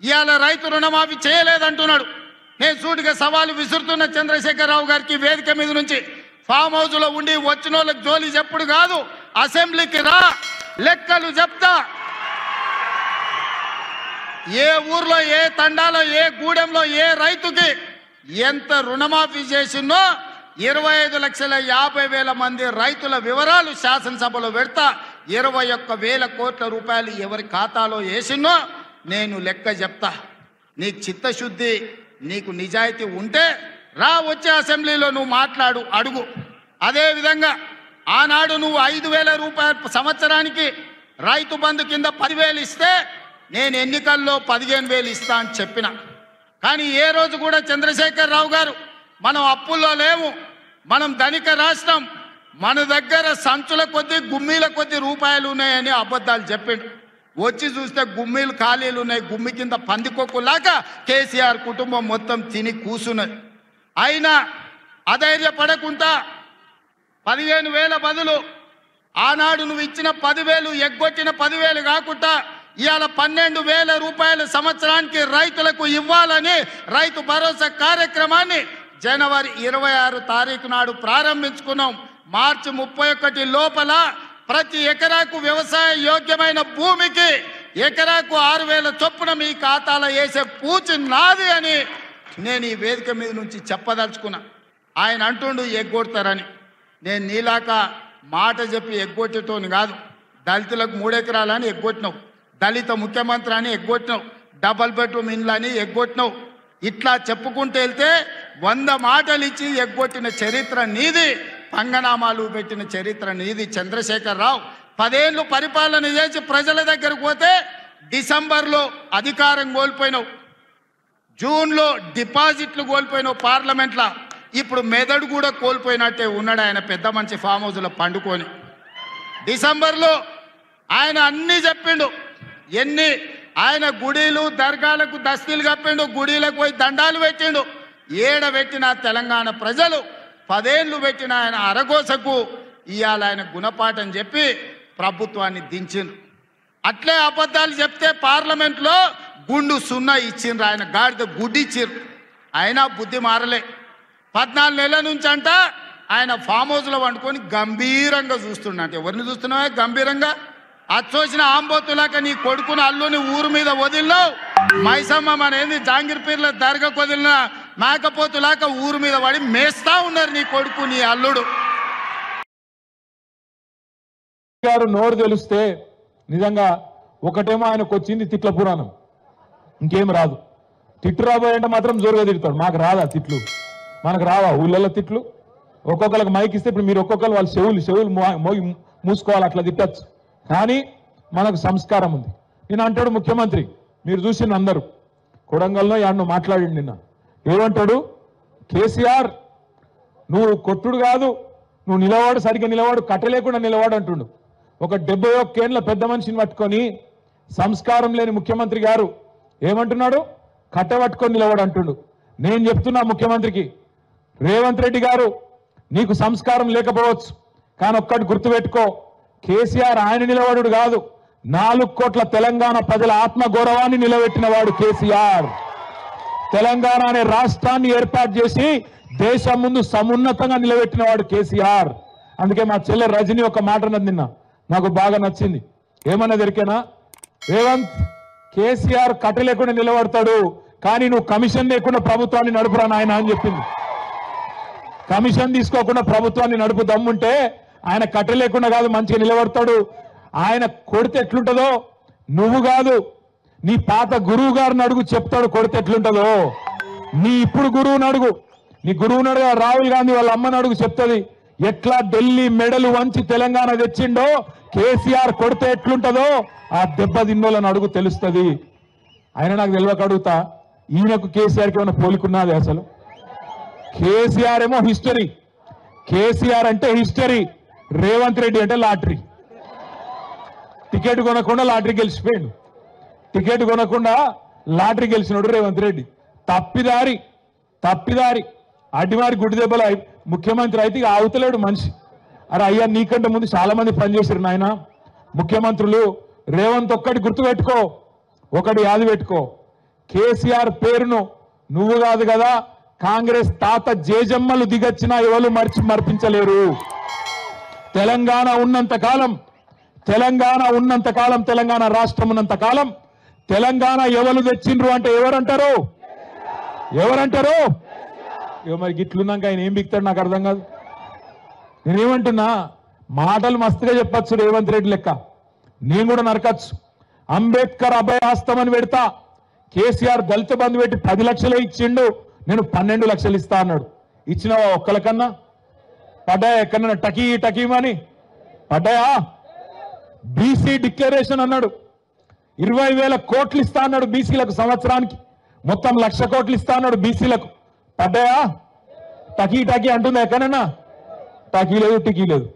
ఇవాళ రైతు రుణమాఫీ చేయలేదంటున్నాడు. నేను సూటిగా సవాలు విసురుతున్న చంద్రశేఖరరావు గారికి వేదిక మీద నుంచి, ఫామ్ హౌస్లో ఉండి వచ్చిన వాళ్ళకి జోలి చెప్పుడు కాదు, అసెంబ్లీకి రా, లెక్కలు చెప్తా. ఏ ఊర్లో, ఏ తండాలో, ఏ గూడెంలో ఏ రైతుకి ఎంత రుణమాఫీ చేసినో 25,50,000 మంది రైతుల వివరాలు శాసనసభలో పెడతా. 21,000 కోట్ల రూపాయలు ఎవరి ఖాతాలో వేసినో నేను లెక్క చెప్తా. నీకు చిత్తశుద్ధి, నీకు నిజాయితీ ఉంటే రా, వచ్చే అసెంబ్లీలో నువ్వు మాట్లాడు, అడుగు. అదేవిధంగా ఆనాడు నువ్వు 5,000 రూపాయలు సంవత్సరానికి రైతు బంధు కింద 10,000 ఇస్తే నేను ఎన్నికల్లో 15,000 ఇస్తా అని చెప్పిన. కానీ ఏ రోజు కూడా చంద్రశేఖరరావు గారు మనం అప్పుల్లో లేవు, మనం ధనిక రాష్ట్రం, మన దగ్గర సంచుల కొద్దీ గుమ్మీల కొద్దీ రూపాయలు ఉన్నాయని అబద్ధాలు చెప్పిండు. వచ్చి చూస్తే గుమ్మీలు ఖాళీలు ఉన్నాయి. గుమ్మి కింద పందికొక్కులాగా కేసీఆర్ కుటుంబం మొత్తం తిని కూసున్నది. అయినా అధైర్యపడకుండా 15,000 బదులు ఆనాడు నువ్వు ఇచ్చిన 10,000 ఎగ్గొట్టిన 10,000 కాకుండా ఇవాళ 12,000 రూపాయలు సంవత్సరానికి రైతులకు ఇవ్వాలని రైతు భరోసా కార్యక్రమాన్ని జనవరి 26 తారీఖు నాడు ప్రారంభించుకున్నాం. మార్చి 31 లోపల ప్రతి ఎకరాకు వ్యవసాయ యోగ్యమైన భూమికి ఎకరాకు 6,000 చొప్పున మీ ఖాతాలో వేసే పూచి నాది అని నేను ఈ వేదిక మీద నుంచి చెప్పదలుచుకున్నా. ఆయన అంటుండు ఎగ్గొడతారని. నేను నీలాక మాట చెప్పి ఎగ్గొట్టేటోని కాదు. దళితులకు 3 ఎకరాలని ఎగ్గొట్టినావు, దళిత ముఖ్యమంత్రి అని ఎగ్గొట్టినావు, డబల్ బెడ్రూమ్ ఇండ్లు అని ఎగ్గొట్టినావు. ఇట్లా చెప్పుకుంటూ వెళ్తే 100 మాటలు ఇచ్చి ఎగ్గొట్టిన చరిత్ర నీది, పంగనామాలు పెట్టిన చరిత్ర నీది. చంద్రశేఖరరావు 10 ఏళ్ళు పరిపాలన చేసి ప్రజల దగ్గరకు పోతే డిసెంబర్లో అధికారం కోల్పోయినావు, జూన్లో డిపాజిట్లు కోల్పోయినావు పార్లమెంట్లో. ఇప్పుడు మెదడు కూడా కోల్పోయినట్టే ఉన్నాడు ఆయన పెద్ద మనిషి ఫామ్ హౌస్లో పండుకొని. డిసెంబర్లో ఆయన అన్నీ చెప్పిండు. ఆయన గుడిలు దర్గాలకు దస్తీలు కప్పిండు, గుడిలకు పోయి దండాలు పెట్టిండు. పెట్టిన తెలంగాణ ప్రజలు 10 ఏళ్ళు పెట్టిన ఆయన అరగోసకు ఇవాళ ఆయన గుణపాఠం చెప్పి ప్రభుత్వాన్ని దించిండు. అట్లే అబద్ధాలు చెప్తే పార్లమెంట్లో గుండు 0 ఇచ్చిండ్రు, ఆయన గాడిద గుడ్డి ఇచ్చిండ్రు. అయినా బుద్ధి మారలే. 14 నెలల నుంచి అంట ఆయన ఫామ్ హౌస్లో వండుకొని గంభీరంగా చూస్తుండ. ఎవరిని చూస్తున్నావా గంభీరంగా? అచ్చోసిన ఆంబోతులాక నీ కొడుకుని అల్లుని ఊరు మీద వదిలినావు. మైసమ్మ మనేది జాంగీర్పీర్ల దర్గాకు వదిలిన మేకపోతులాక ఊరు మీద పడి మేస్తా ఉన్నారు నీ కొడుకు, నీ అల్లుడు గారు. నోరు తెలిస్తే నిజంగా ఒకటేమో ఆయనకు వచ్చింది తిట్ల పురాణం, ఇంకేం రాదు. తిట్టు రాబోయంటే మాత్రం జోరుగా తిడతాడు. మాకు రాదా తిట్లు? మనకు రావా ఊళ్ళల్లో తిట్లు? ఒక్కొక్కరికి మైక్ ఇస్తే ఇప్పుడు మీరు ఒక్కొక్కరు వాళ్ళ చెవులు మోగి మూసుకోవాలి, అట్లా తిట్టచ్చు. కానీ మనకు సంస్కారం ఉంది. నేను అంటాడు ముఖ్యమంత్రి, మీరు చూసిన అందరూ కొడంగల్లో యాడ్ను మాట్లాడి నిన్న ఏమంటాడు, కేసీఆర్ నువ్వు కొట్టుడు కాదు, నువ్వు నిలవాడు, సరిగ్గా నిలవాడు, కట్టలేకుండా నిలవాడు అంటుండు. ఒక 71 ఏళ్ల పెద్ద మనిషిని పట్టుకొని సంస్కారం లేని ముఖ్యమంత్రి గారు ఏమంటున్నాడు, కట్టబట్టుకొని నిలవాడు అంటుండు. నేను చెప్తున్నా ముఖ్యమంత్రికి, రేవంత్ రెడ్డి గారు నీకు సంస్కారం లేకపోవచ్చు, కానీ ఒక్కటి గుర్తుపెట్టుకో, కేసీఆర్ ఆయన నిలబడు కాదు, 4 కోట్ల తెలంగాణ ప్రజల ఆత్మగౌరవాన్ని నిలబెట్టిన వాడు కేసీఆర్. తెలంగాణ అనే రాష్ట్రాన్ని ఏర్పాటు చేసి దేశం ముందు సమున్నతంగా నిలబెట్టిన వాడు కేసీఆర్. అందుకే మా చెల్లె రజని ఒక మాట అన్నది నిన్న, నాకు బాగా నచ్చింది. ఏమన్నది ఎరికేనా? రేవంత్, కేసీఆర్ కట్ట లేకుండా నిలబడతాడు, కానీ నువ్వు కమిషన్ లేకుండా ప్రభుత్వాన్ని నడుపురా నాయన అని చెప్పింది. కమిషన్ తీసుకోకుండా ప్రభుత్వాన్ని నడుపు దమ్ముంటే ఆయన కట్ట లేకుండా కాదు మంచిగా నిలబడతాడు. ఆయన కొడితే ఎట్లుంటుందో నువ్వు కాదు, నీ పాత గురువు గారిని అడుగు, చెప్తాడు కొడితే ఎట్లుంటుందో. నీ ఇప్పుడు గురువుని అడుగు, నీ గురువుని అడుగు, రాహుల్ గాంధీ వాళ్ళ అమ్మని అడుగు, చెప్తుంది ఎట్లా ఢిల్లీ మెడలు వంచి తెలంగాణ తెచ్చిండో కేసీఆర్ కొడితే ఎట్లుంటుందో ఆ దెబ్బ తిన్నోళ్ళని అడుగు, తెలుస్తుంది. ఆయన నాకు తెలియక అడుగుతా, ఈయనకు కేసీఆర్కి ఏమైనా పోలికున్నది? అసలు కేసీఆర్ ఏమో హిస్టరీ, కేసీఆర్ అంటే హిస్టరీ, రేవంత్ రెడ్డి అంటే లాటరీ. టికెట్ కొనకుండా లాటరీ గెలిచిపోయాడు, టికెట్ కొనకుండా లాటరీ గెలిచినాడు రేవంత్ రెడ్డి. తప్పిదారి అడ్డివారి గుడ్డి దెబ్బలు ముఖ్యమంత్రి అయితే ఇక ఆవుతలేడు మనిషి. అరే అయ్యా, నీకంటే ముందు చాలా మంది పనిచేశారు నాయన ముఖ్యమంత్రులు. రేవంత్ ఒక్కటి గుర్తుపెట్టుకో, ఒకటి యాది పెట్టుకో, కేసీఆర్ పేరును నువ్వు కాదు కదా కాంగ్రెస్ తాత జేజమ్మలు దిగొచ్చినా ఎవరు మర్పించలేరు. తెలంగాణ ఉన్నంత కాలం తెలంగాణ రాష్ట్రం ఉన్నంత కాలం తెలంగాణ ఎవరు తెచ్చిండ్రు అంటే ఎవరంటారు? మరి గిట్లున్నాక ఆయన ఏం బిక్తాడు నాకు అర్థం కాదు. నేనేమంటున్నా, మాటలు మస్తుగా చెప్పచ్చు రేవంత్ రెడ్డి లెక్క, నేను కూడా నరకచ్చు. అంబేద్కర్ అభయాస్తం అని పెడతా, కేసీఆర్ దళిత బంధు పెట్టి 10 లక్షలే ఇచ్చిండు, నేను 12 లక్షలు ఇస్తా అన్నాడు. ఇచ్చినవా ఒక్కలకన్నా? పడ్డాయా ఎక్కడన్నా టకీమని పడ్డాయా? బీసీ డిక్లరేషన్ అన్నాడు, 20,000 కోట్లు ఇస్తా అన్నాడు బీసీలకు సంవత్సరానికి, మొత్తం 1,00,000 కోట్లు ఇస్తా అన్నాడు బీసీలకు. పడ్డాయా? టకీ అంటుందా ఎక్కడన్నా? టకీ లేదు, టికీ లేదు.